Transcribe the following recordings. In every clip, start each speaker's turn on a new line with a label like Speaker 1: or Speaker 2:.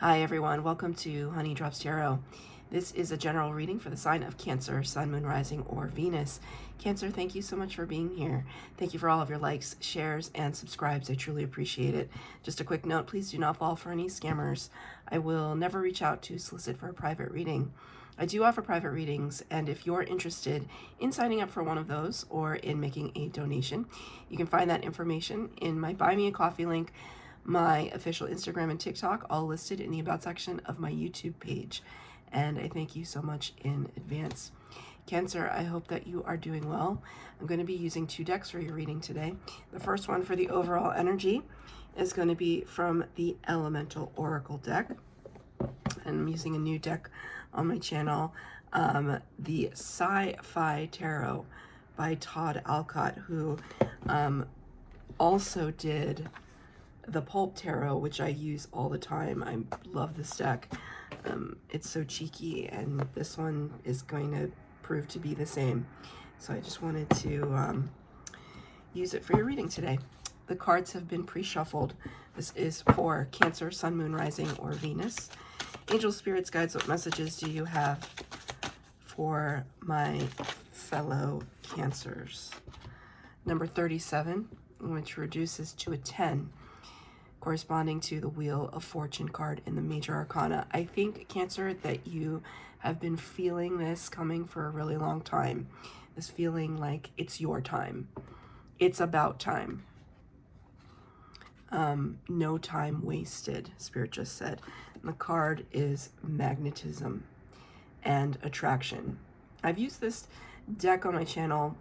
Speaker 1: Hi everyone, welcome to Honey Drops Tarot. This is a general reading for the sign of Cancer, Sun, Moon, Rising, or Venus. Cancer, thank you so much for being here. Thank you for all of your likes, shares, and subscribes. I truly appreciate it. Just a quick note, please do not fall for any scammers. I will never reach out to solicit for a private reading. I do offer private readings, and if you're interested in signing up for one of those or in making a donation, you can find that information in my Buy Me a Coffee link, my official Instagram and TikTok, all listed in the About section of my YouTube page. And I thank you so much in advance. Cancer, I hope that you are doing well. I'm going to be using two decks for your reading today. The first one for the overall energy is going to be from the Elemental Oracle deck. And I'm using a new deck on my channel, the Sci-Fi Tarot by Todd Alcott, who also did the Pulp Tarot, which I use all the time. I love this deck. It's so cheeky, and this one is going to prove to be the same. So I just wanted to use it for your reading today. The cards have been pre-shuffled. This is for Cancer, Sun, Moon, Rising, or Venus. Angel, spirits, guides, what messages do you have for my fellow Cancers? Number 37, which reduces to a 10. Corresponding to the Wheel of Fortune card in the Major Arcana. I think, Cancer, that you have been feeling this coming for a really long time. This feeling like it's your time. It's about time. No time wasted, Spirit just said. And the card is magnetism and attraction. I've used this deck on my channel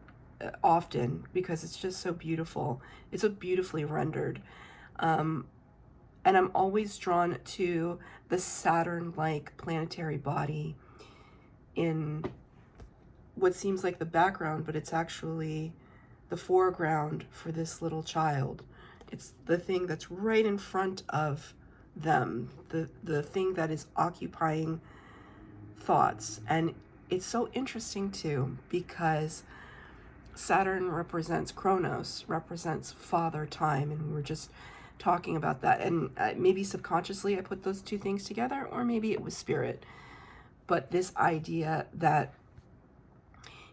Speaker 1: often because it's just so beautiful. It's so beautifully rendered. And I'm always drawn to the Saturn-like planetary body in what seems like the background, but it's actually the foreground for this little child. It's the thing that's right in front of them, the thing that is occupying thoughts. And it's so interesting too, because Saturn represents Chronos, represents father time, and we were just talking about that, and maybe subconsciously I put those two things together, or maybe it was spirit, but this idea that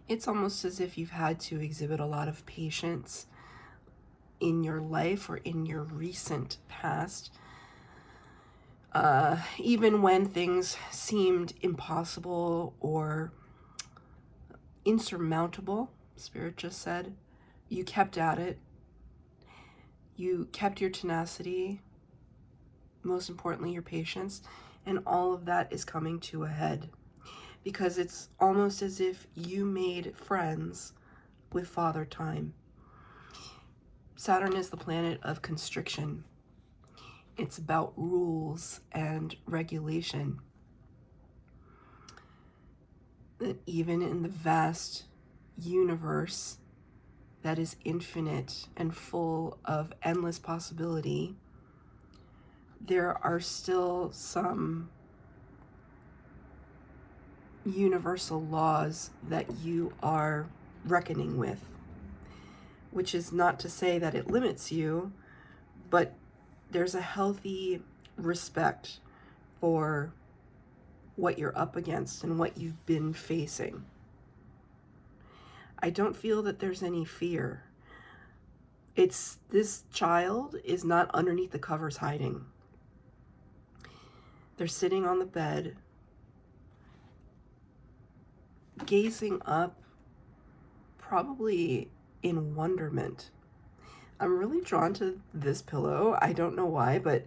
Speaker 1: it's almost as if you've had to exhibit a lot of patience in your life or in your recent past, even when things seemed impossible or insurmountable. Spirit just said you kept at it. You kept your tenacity, most importantly, your patience, and all of that is coming to a head because it's almost as if you made friends with Father Time. Saturn is the planet of constriction. It's about rules and regulation. That even in the vast universe that is infinite and full of endless possibility, there are still some universal laws that you are reckoning with, which is not to say that it limits you, but there's a healthy respect for what you're up against and what you've been facing. I don't feel that there's any fear. This child is not underneath the covers hiding. They're sitting on the bed, gazing up, probably in wonderment. I'm really drawn to this pillow. I don't know why, but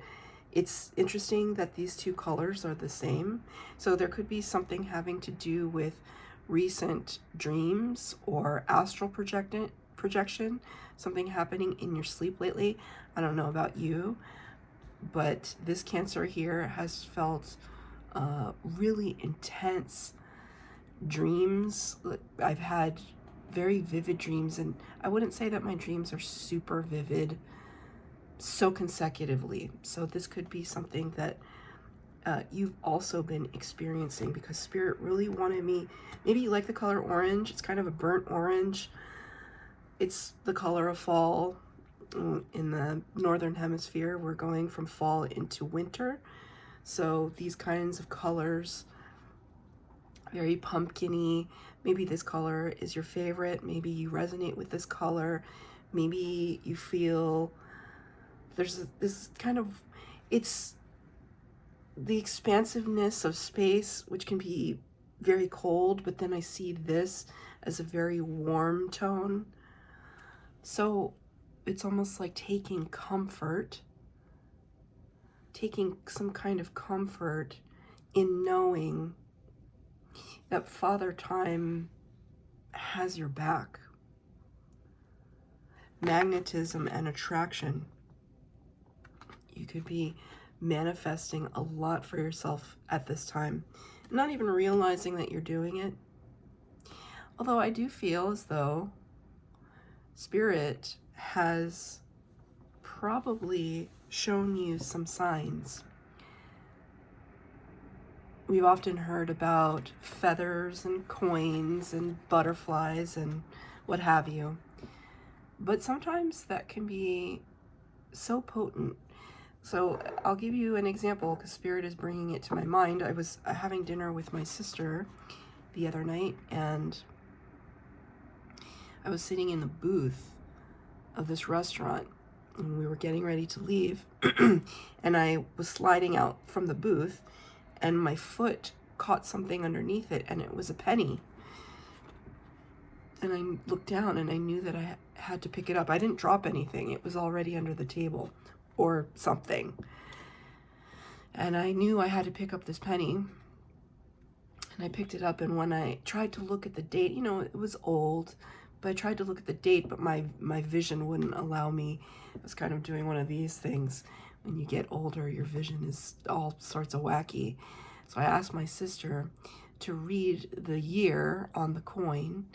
Speaker 1: it's interesting that these two colors are the same. So there could be something having to do with recent dreams or astral projection, something happening in your sleep lately. I don't know about you, but this Cancer here has felt really intense dreams. I've had very vivid dreams, and I wouldn't say that my dreams are super vivid so consecutively. So this could be something that you've also been experiencing, because Spirit really wanted me, maybe you like the color orange. It's kind of a burnt orange. It's the color of fall. In the northern hemisphere, we're going from fall into winter. So these kinds of colors, very pumpkin-y. Maybe this color is your favorite. Maybe you resonate with this color. Maybe you feel there's this kind of, it's the expansiveness of space, which can be very cold, but then I see this as a very warm tone. So it's almost like taking some kind of comfort in knowing that Father Time has your back. Magnetism and attraction. You could be manifesting a lot for yourself at this time, not even realizing that you're doing it. Although I do feel as though Spirit has probably shown you some signs. We've often heard about feathers and coins and butterflies and what have you. But sometimes that can be so potent. So I'll give you an example because Spirit is bringing it to my mind. I was having dinner with my sister the other night, and I was sitting in the booth of this restaurant, and we were getting ready to leave, and I was sliding out from the booth, and my foot caught something underneath it, and it was a penny. And I looked down, and I knew that I had to pick it up. I didn't drop anything. It was already under the table or something. And I knew I had to pick up this penny. And I picked it up, and when I tried to look at the date, you know, it was old, but I tried to look at the date, but my vision wouldn't allow me. I was kind of doing one of these things. When you get older, your vision is all sorts of wacky. So I asked my sister to read the year on the coin,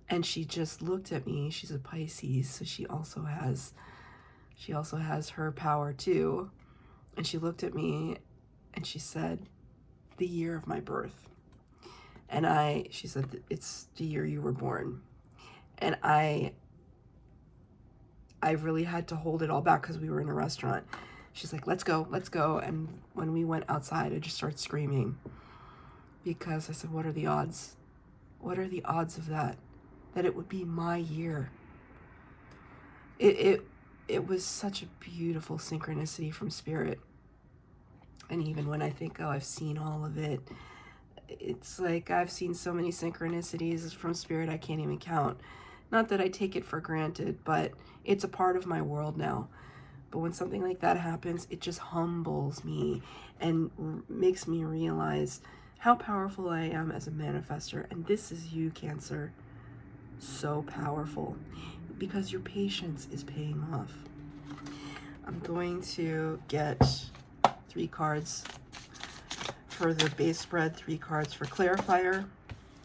Speaker 1: and she just looked at me. She's a Pisces, so she also has her power too. And she looked at me and she said, the year of my birth. And she said, it's the year you were born. And I really had to hold it all back because we were in a restaurant. She's like, let's go. And when we went outside, I just started screaming because I said, what are the odds? What are the odds of that it would be my year? It was such a beautiful synchronicity from Spirit. And even when I think, oh, I've seen all of it, it's like I've seen so many synchronicities from Spirit I can't even count. Not that I take it for granted, but it's a part of my world now. But when something like that happens, it just humbles me and makes me realize how powerful I am as a manifester. And this is you, Cancer. So powerful because your patience is paying off. I'm going to get 3 cards for the base spread, 3 cards for clarifier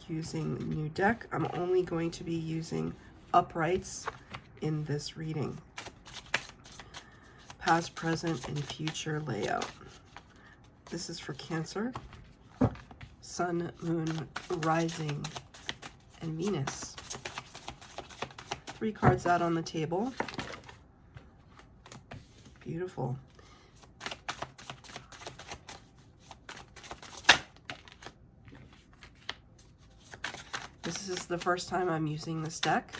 Speaker 1: using the new deck. I'm only going to be using uprights in this reading. Past, present, and future layout. This is for Cancer, Sun, Moon, Rising, and Venus. 3 cards out on the table. Beautiful. This is the first time I'm using this deck,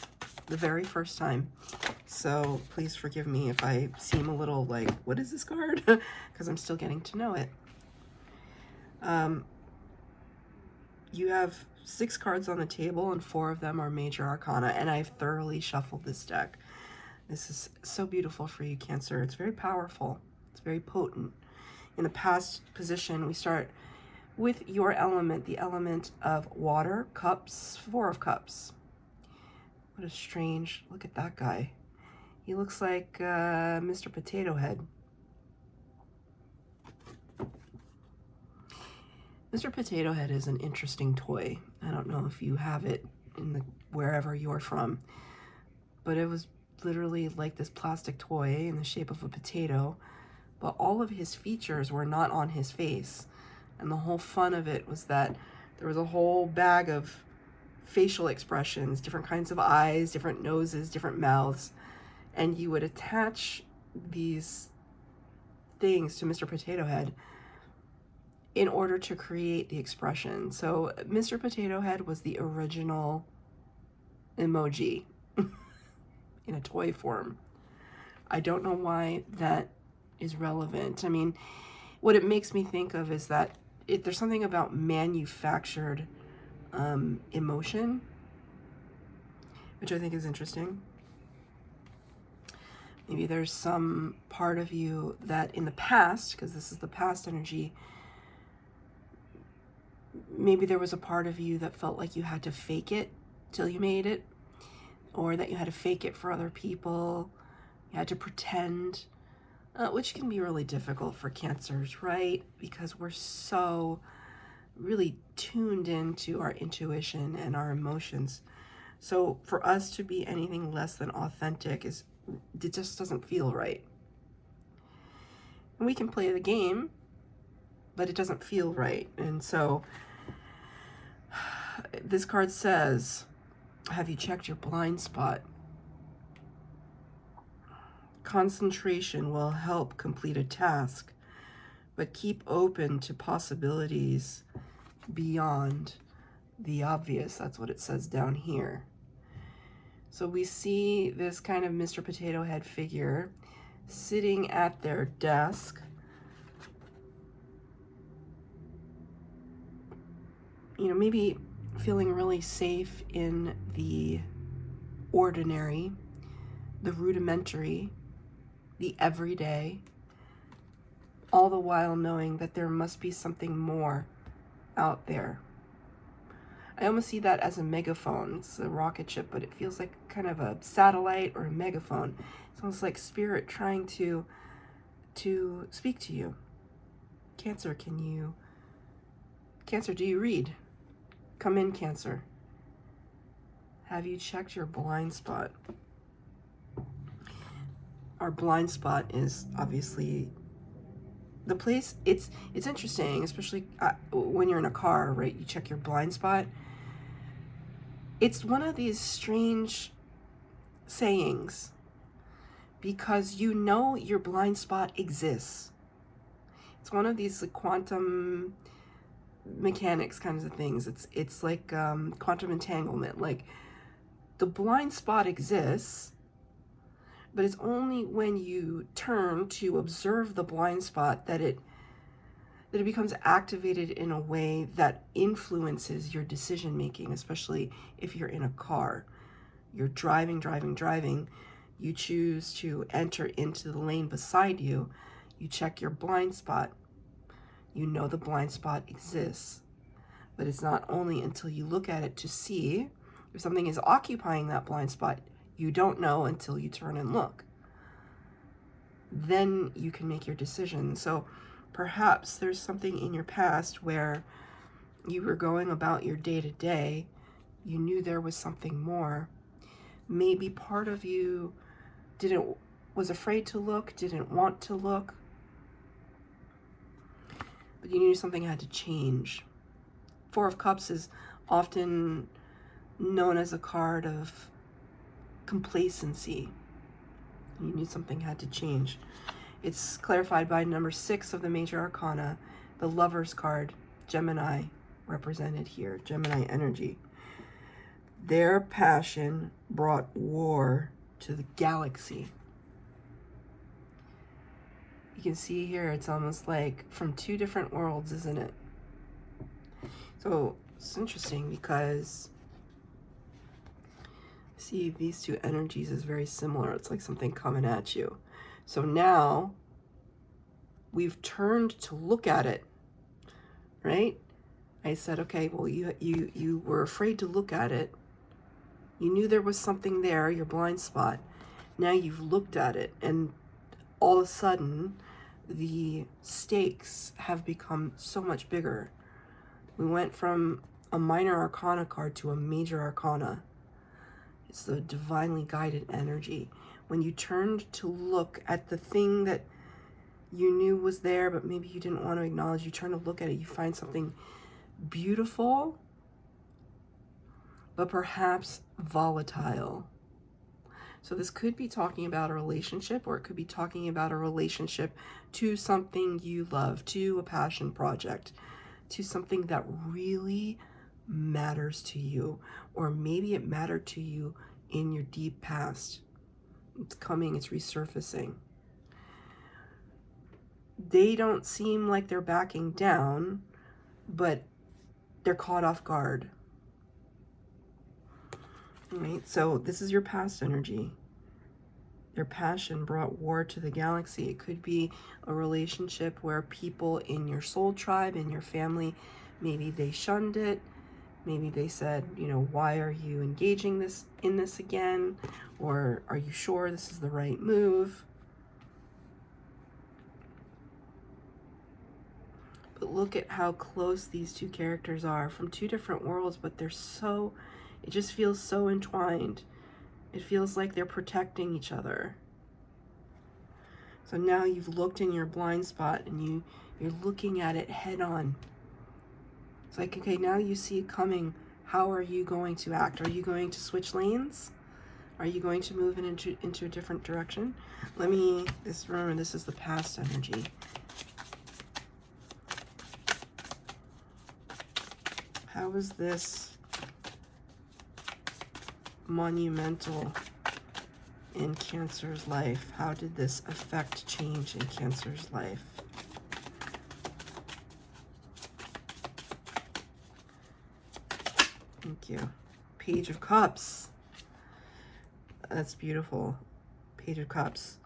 Speaker 1: the very first time. So please forgive me if I seem a little like, what is this card? Because I'm still getting to know it. You have 6 cards on the table, and 4 of them are major arcana, and I've thoroughly shuffled this deck. This is so beautiful for you, Cancer. It's very powerful. It's very potent. In the past position, we start with your element, the element of water, cups, 4 of cups. What a strange, look at that guy. He looks like Mr. Potato Head. Mr. Potato Head is an interesting toy. I don't know if you have it in wherever you're from, but it was literally like this plastic toy in the shape of a potato, but all of his features were not on his face. And the whole fun of it was that there was a whole bag of facial expressions, different kinds of eyes, different noses, different mouths, and you would attach these things to Mr. Potato Head in order to create the expression. So Mr. Potato Head was the original emoji in a toy form. I don't know why that is relevant. I mean, what it makes me think of is that there's something about manufactured emotion, which I think is interesting. Maybe there's some part of you that in the past, because this is the past energy, maybe there was a part of you that felt like you had to fake it till you made it, or that you had to fake it for other people, you had to pretend, which can be really difficult for Cancers, right? Because we're so really tuned into our intuition and our emotions. So for us to be anything less than authentic it just doesn't feel right. And we can play the game, but it doesn't feel right. And so this card says, have you checked your blind spot? Concentration will help complete a task, but keep open to possibilities beyond the obvious. That's what it says down here. So we see this kind of Mr. Potato Head figure sitting at their desk, you know, maybe feeling really safe in the ordinary, the rudimentary, the everyday, all the while knowing that there must be something more out there. I almost see that as a megaphone. It's a rocket ship, but it feels like kind of a satellite or a megaphone. It's almost like spirit trying to speak to you. Cancer, Cancer, do you read? Come in, Cancer. Have you checked your blind spot? Our blind spot is obviously the place. It's interesting, especially when you're in a car, right? You check your blind spot. It's one of these strange sayings because you know your blind spot exists. It's one of these quantum mechanics kinds of things. It's like quantum entanglement. Like the blind spot exists, but it's only when you turn to observe the blind spot that it becomes activated in a way that influences your decision making, especially if you're in a car. You're driving, you choose to enter into the lane beside you, you check your blind spot. You know the blind spot exists, but it's not only until you look at it to see if something is occupying that blind spot. You don't know until you turn and look. Then you can make your decision. So perhaps there's something in your past where you were going about your day-to-day, you knew there was something more. Maybe part of you was afraid to look, didn't want to look, but you knew something had to change. Four of Cups is often known as a card of complacency. You knew something had to change. It's clarified by number 6 of the major arcana, the Lover's card, Gemini represented here, Gemini energy. Their passion brought war to the galaxy. You can see here, it's almost like from 2 different worlds, isn't it? So it's interesting because see these 2 energies is very similar. It's like something coming at you. So now we've turned to look at it, right? I said, okay, well, you were afraid to look at it. You knew there was something there, your blind spot. Now you've looked at it, and all of a sudden, the stakes have become so much bigger. We went from a minor arcana card to a major arcana. It's the divinely guided energy. When you turned to look at the thing that you knew was there, but maybe you didn't want to acknowledge, you turn to look at it, you find something beautiful, but perhaps volatile. So this could be talking about a relationship, or it could be talking about a relationship to something you love, to a passion project, to something that really matters to you, or maybe it mattered to you in your deep past. It's coming, it's resurfacing. They don't seem like they're backing down, but they're caught off guard. All right, so this is your past energy. Their passion brought war to the galaxy. It could be a relationship where people in your soul tribe, in your family, maybe they shunned it. Maybe they said, you know, why are you engaging in this again? Or are you sure this is the right move? But look at how close these two characters are from two different worlds, but they're so, it just feels so entwined. It feels like they're protecting each other. So now you've looked in your blind spot and you're looking at it head on. It's like, okay, now you see it coming. How are you going to act? Are you going to switch lanes? Are you going to move it into a different direction? Remember, this is the past energy. How is this monumental in Cancer's life? How did this affect change in Cancer's life? Thank you. Page of Cups. That's beautiful. Page of Cups.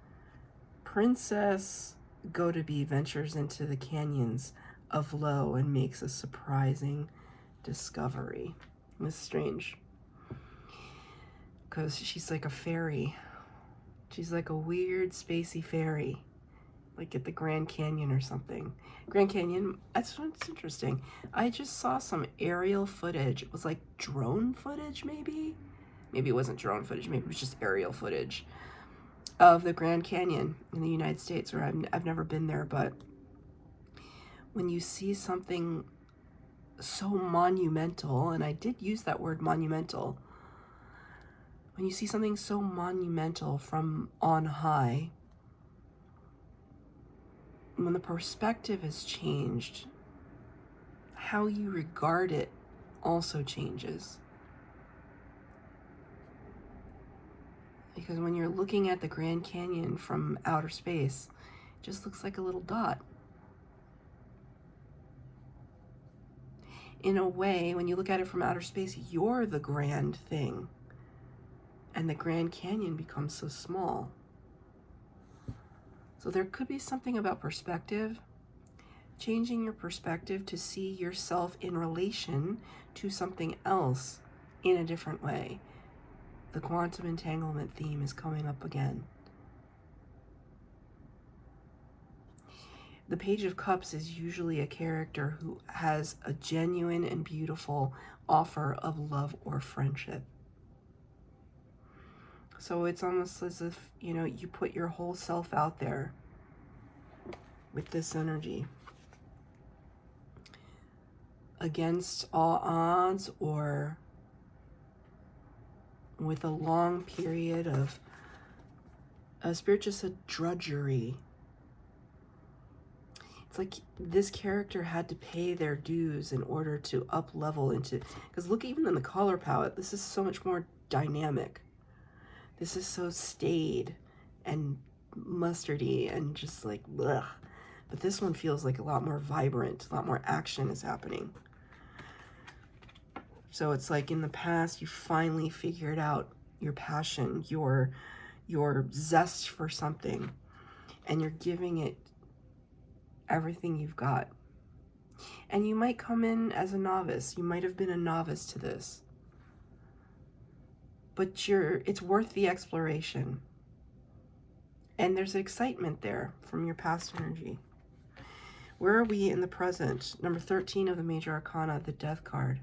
Speaker 1: Princess Gotobi ventures into the canyons of Lo and makes a surprising discovery. It's strange because she's like a fairy. She's like a weird spacey fairy, like at the Grand Canyon or something. Grand Canyon, that's what's interesting. I just saw some aerial footage. It was like drone footage, maybe it wasn't drone footage, maybe it was just aerial footage of the Grand Canyon in the United States, where I've never been there, but when you see something so monumental, and I did use that word monumental, when you see something so monumental from on high, when the perspective has changed, how you regard it also changes. Because when you're looking at the Grand Canyon from outer space, it just looks like a little dot. In a way, when you look at it from outer space, you're the grand thing. And the Grand Canyon becomes so small. So there could be something about perspective, changing your perspective to see yourself in relation to something else in a different way. The quantum entanglement theme is coming up again. The Page of Cups is usually a character who has a genuine and beautiful offer of love or friendship. So it's almost as if, you know, you put your whole self out there with this energy. Against all odds, or with a long period of, Spirit just said drudgery. It's like this character had to pay their dues in order to up level into, because look, even in the color palette, this is so much more dynamic. This is so staid and mustardy and just like, ugh. But this one feels like a lot more vibrant, a lot more action is happening. So it's like in the past, you finally figured out your passion, your zest for something, and you're giving it everything you've got. And you might come in as a novice. You might have been a novice to this. But it's worth the exploration. And there's excitement there from your past energy. Where are we in the present? Number 13 of the Major Arcana, the Death card.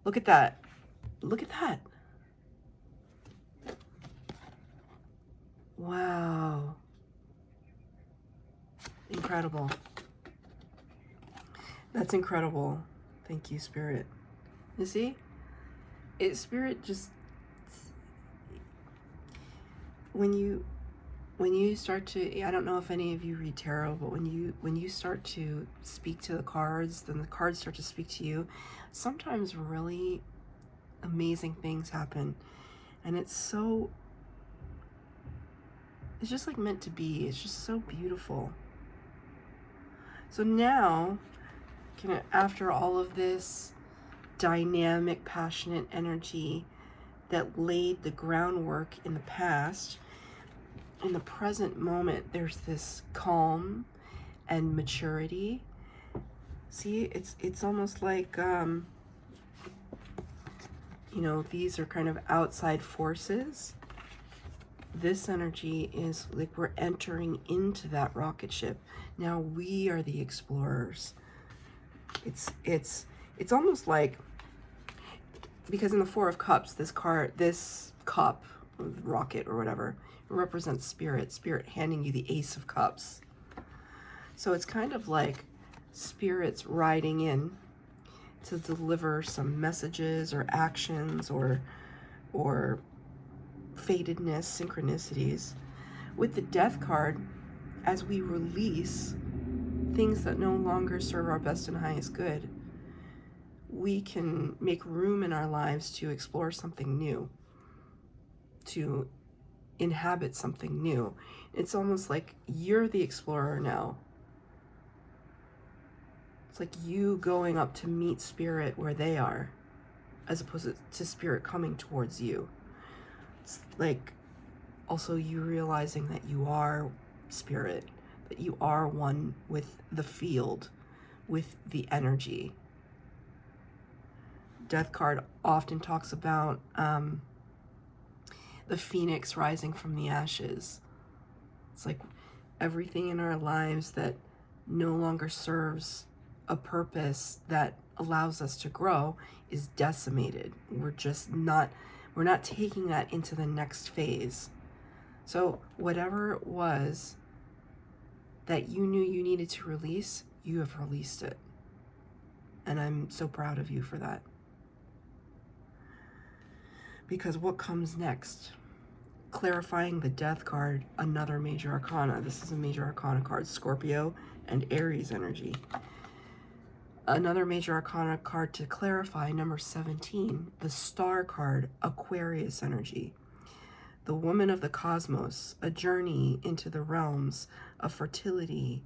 Speaker 1: Look at that. Look at that. Wow. Incredible. That's incredible. Thank you, Spirit. You see? Spirit just, when you start to, I don't know if any of you read tarot, but when you start to speak to the cards, then the cards start to speak to you. Sometimes really amazing things happen, and it's just like meant to be. It's just so beautiful. So now, after all of this dynamic, passionate energy that laid the groundwork in the past, in the present moment, there's this calm and maturity. See, it's almost like, these are kind of outside forces. This energy is like we're entering into that rocket ship. Now we are the explorers. It's almost like, because in the Four of Cups, this cup, rocket or whatever, it represents spirit handing you the Ace of Cups. So it's kind of like spirits riding in to deliver some messages or actions or fatedness, synchronicities. With the Death card, as we release things that no longer serve our best and highest good, we can make room in our lives to explore something new, to inhabit something new. It's almost like you're the explorer now. It's like you going up to meet spirit where they are, as opposed to spirit coming towards you. It's like also you realizing that you are spirit, that you are one with the field, with the energy. Death card often talks about the phoenix rising from the ashes. It's like everything in our lives that no longer serves a purpose that allows us to grow is decimated. We're not taking that into the next phase. So whatever it was that you knew you needed to release, you have released it. And I'm so proud of you for that. Because what comes next? Clarifying the Death card, another major arcana. This is a major arcana card, Scorpio and Aries energy. Another major arcana card to clarify, number 17, the Star card, Aquarius energy. The Woman of the Cosmos, a journey into the realms of fertility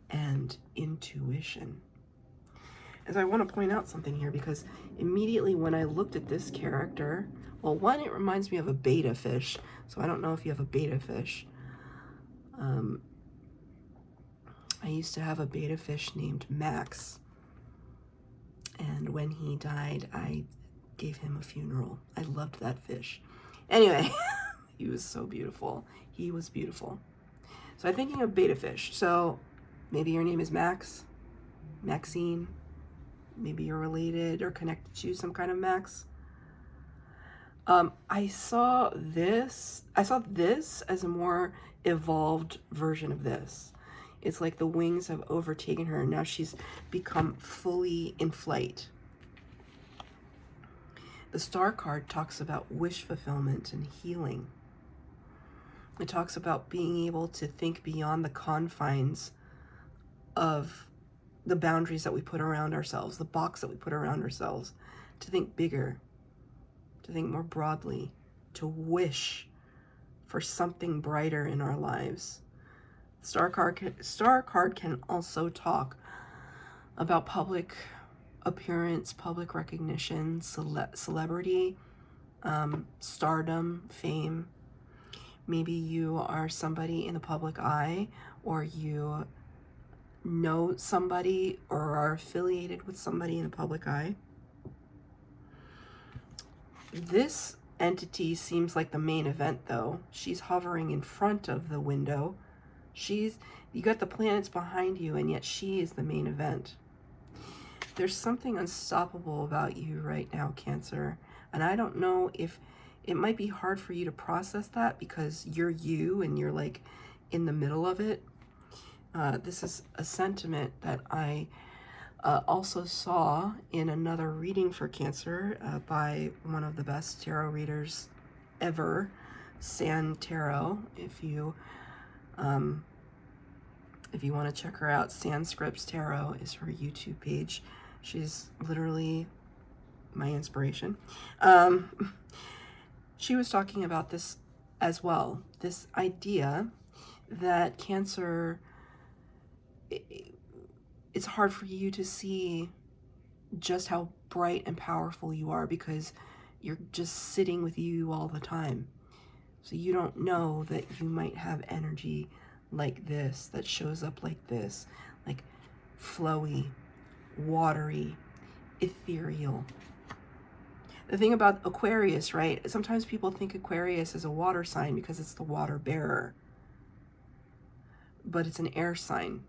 Speaker 1: and intuition. As I want to point out something here, because immediately when I looked at this character, well, one, it reminds me of a betta fish, so I don't know if you have a betta fish. I used to have a betta fish named Max, and when he died, I gave him a funeral. I loved that fish. Anyway, he was so beautiful. He was beautiful. So I'm thinking of betta fish. So maybe your name is Max, Maxine. Maybe you're related or connected to some kind of Max. I saw this as a more evolved version of this. It's like the wings have overtaken her, and now she's become fully in flight. The Star card talks about wish fulfillment and healing. It talks about being able to think beyond the confines of the boundaries that we put around ourselves, the box that we put around ourselves, to think bigger, to think more broadly, to wish for something brighter in our lives. Star card can also talk about public appearance, public recognition, celebrity, stardom, fame. Maybe you are somebody in the public eye, or you know somebody or are affiliated with somebody in the public eye. This entity seems like the main event, though. She's hovering in front of the window. You got the planets behind you, and yet she is the main event. There's something unstoppable about you right now, Cancer. And I don't know if it might be hard for you to process that because you're you and you're like in the middle of it. This is a sentiment that I also saw in another reading for Cancer by one of the best tarot readers ever, San Tarot. If you want to check her out, Sanscripts Tarot is her YouTube page. She's literally my inspiration. She was talking about this as well. This idea that Cancer, it's hard for you to see just how bright and powerful you are because you're just sitting with you all the time. So you don't know that you might have energy like this, that shows up like this, like flowy, watery, ethereal. The thing about Aquarius, right? Sometimes people think Aquarius is a water sign because it's the water bearer, but it's an air sign.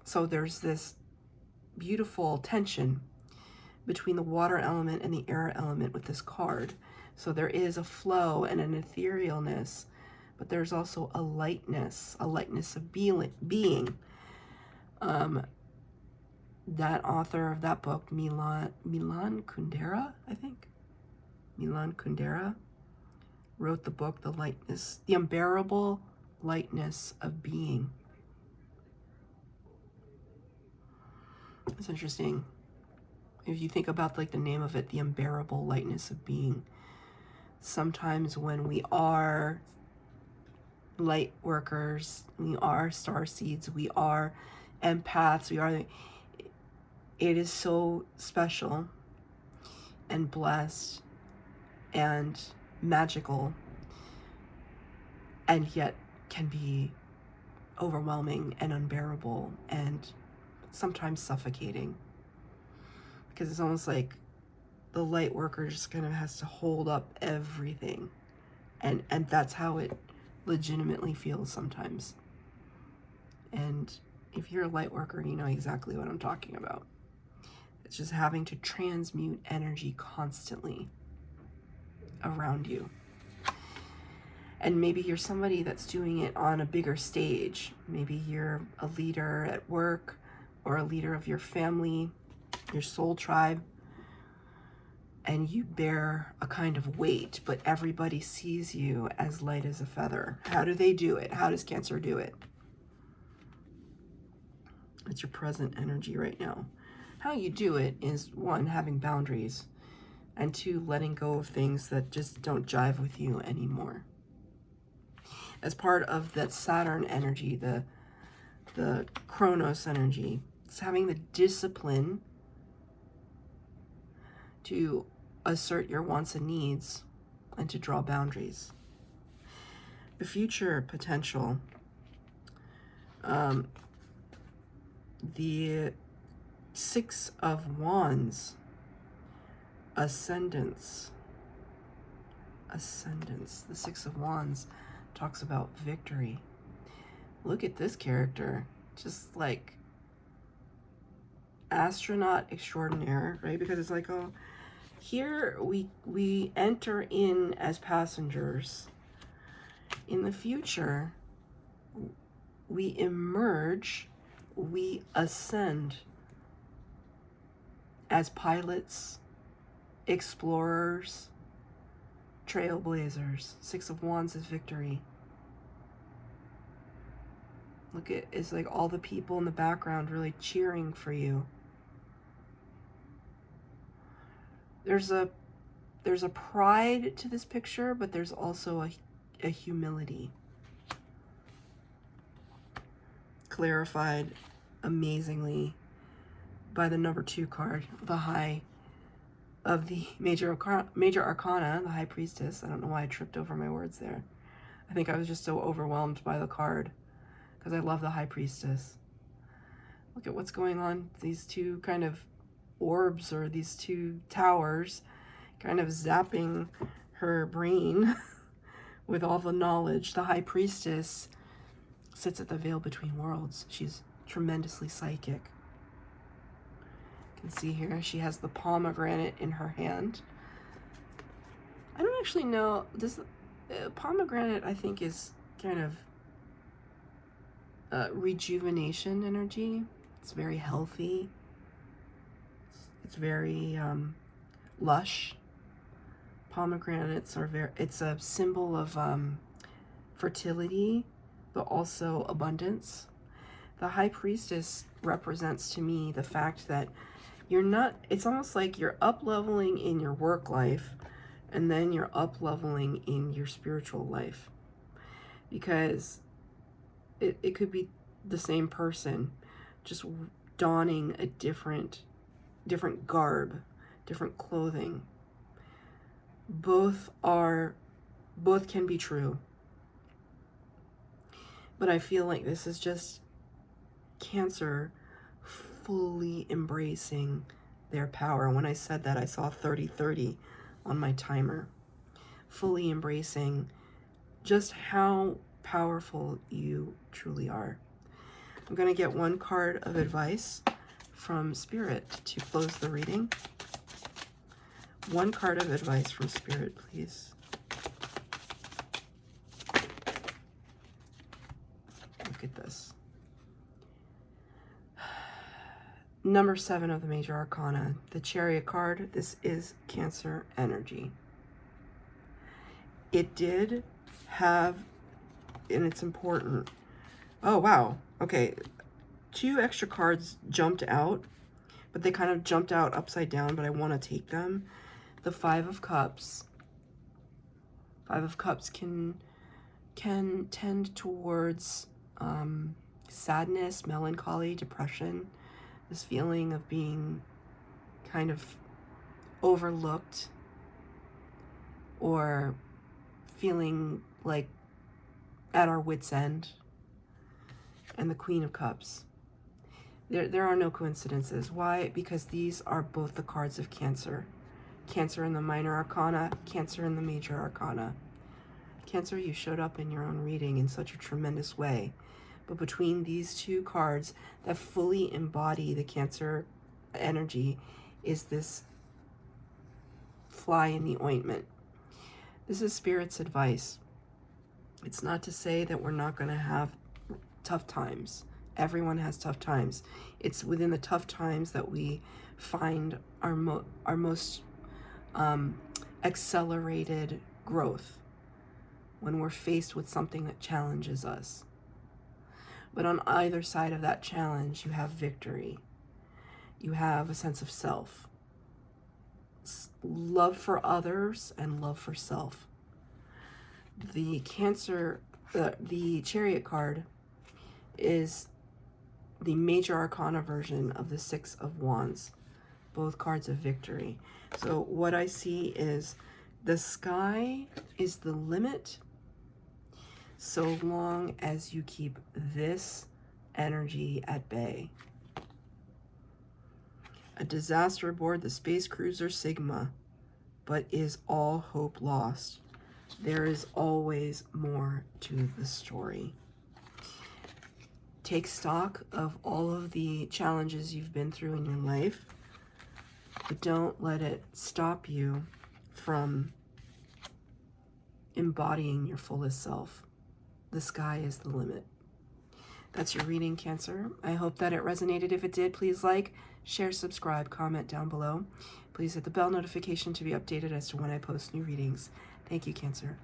Speaker 1: So there's this beautiful tension between the water element and the air element with this card. So there is a flow and an etherealness, but there's also a lightness of being. That author of that book, Milan Kundera, I think. Milan Kundera wrote the book, The Unbearable Lightness of Being. It's interesting. If you think about like the name of it, The Unbearable Lightness of Being. Sometimes when we are light workers, we are starseeds, we are empaths, it is so special and blessed and magical, and yet can be overwhelming and unbearable and sometimes suffocating, because it's almost like the light worker just kind of has to hold up everything, and that's how it legitimately feels sometimes. And if you're a light worker, you know exactly what I'm talking about. It's just having to transmute energy constantly around you. And maybe you're somebody that's doing it on a bigger stage. Maybe you're a leader at work or a leader of your family, your soul tribe, and you bear a kind of weight, but everybody sees you as light as a feather. How do they do it? How does Cancer do it? It's your present energy right now. How you do it is, one, having boundaries, and two, letting go of things that just don't jive with you anymore. As part of that Saturn energy, the Kronos energy, it's having the discipline to assert your wants and needs and to draw boundaries. The future potential, the Six of Wands, ascendance. The Six of Wands talks about victory. Look at this character, just like astronaut extraordinaire, right? Because it's like, oh, here we enter in as passengers. In the future, we emerge, we ascend as pilots, explorers, trailblazers. Six of Wands is victory. Look at, it's like all the people in the background really cheering for you. There's a pride to this picture, but there's also a humility. Clarified amazingly by the number 2 card, the High of the Major Arcana, the High Priestess. I don't know why I tripped over my words there. I think I was just so overwhelmed by the card because I love the High Priestess. Look at what's going on. These two kind of orbs, or these two towers, kind of zapping her brain with all the knowledge. The High Priestess sits at the veil between worlds. She's tremendously psychic. You can see here she has the pomegranate in her hand. I don't actually know, this pomegranate I think is kind of rejuvenation energy. It's very healthy. It's very lush. Pomegranates are it's a symbol of fertility, but also abundance. The High Priestess represents to me the fact that you're not, it's almost like you're up-leveling in your work life, and then you're up-leveling in your spiritual life. Because it could be the same person, just donning a different garb, different clothing. Both can be true. But I feel like this is just Cancer fully embracing their power. When I said that, I saw 30/30 on my timer. Fully embracing just how powerful you truly are. I'm going to get one card of advice from Spirit to close the reading. One card of advice from Spirit, please. Look at this. Number 7 of the Major Arcana, the Chariot card. This is Cancer energy. It did have, and it's important. Oh, wow. Okay. 2 extra cards jumped out, but they kind of jumped out upside down, but I want to take them. The 5 of Cups. 5 of Cups can tend towards sadness, melancholy, depression. This feeling of being kind of overlooked, or feeling like at our wits' end. And the Queen of Cups. There are no coincidences. Why? Because these are both the cards of Cancer. Cancer in the Minor Arcana, Cancer in the Major Arcana. Cancer, you showed up in your own reading in such a tremendous way. But between these 2 cards that fully embody the Cancer energy is this fly in the ointment. This is Spirit's advice. It's not to say that we're not going to have tough times. Everyone has tough times. It's within the tough times that we find our most accelerated growth, when we're faced with something that challenges us. But on either side of that challenge, you have victory. You have a sense of self, love for others, and love for self. The Cancer, the Chariot card is the Major Arcana version of the 6 of Wands, both cards of victory. So what I see is the sky is the limit, so long as you keep this energy at bay. A disaster aboard the space cruiser Sigma, but is all hope lost? There is always more to the story. Take stock of all of the challenges you've been through in your life, but don't let it stop you from embodying your fullest self. The sky is the limit. That's your reading, Cancer. I hope that it resonated. If it did, please like, share, subscribe, comment down below. Please hit the bell notification to be updated as to when I post new readings. Thank you, Cancer.